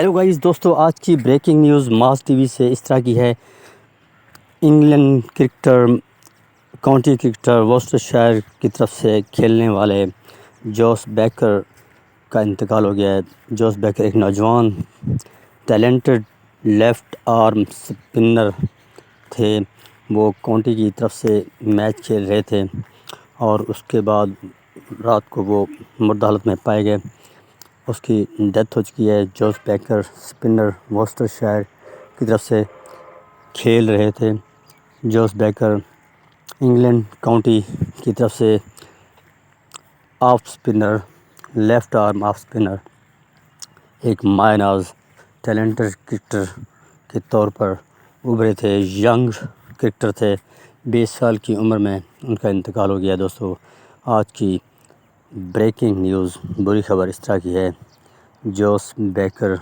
Hello guys دوستو، آج کی بریکنگ نیوز ماس ٹی وی سے اس طرح کی ہے۔ انگلینڈ کرکٹر، کاؤنٹی کرکٹر وورسٹرشائر کی طرف سے کھیلنے والے جوس بیکر کا انتقال ہو گیا ہے۔ جوس بیکر ایک نوجوان ٹیلنٹڈ لیفٹ آرم سپنر تھے۔ وہ کاؤنٹی کی طرف سے میچ کھیل رہے تھے اور اس کے بعد رات کو وہ مردہ حالت میں پائے گئے۔ اس کی ڈیتھ ہو چکی ہے۔ جوس بیکر سپنر وورسٹرشائر کی طرف سے کھیل رہے تھے۔ جوس بیکر انگلینڈ کاؤنٹی کی طرف سے of spinner, left arm of spinner, ایک مایہ ناز ٹیلنٹڈ کرکٹر کے طور پر ابھرے تھے۔ ینگ کرکٹر تھے، 20 سال کی عمر میں ان کا انتقال ہو گیا۔ دوستو، آج کی بریکنگ نیوز، بری خبر اس طرح کی ہے۔ Juice baker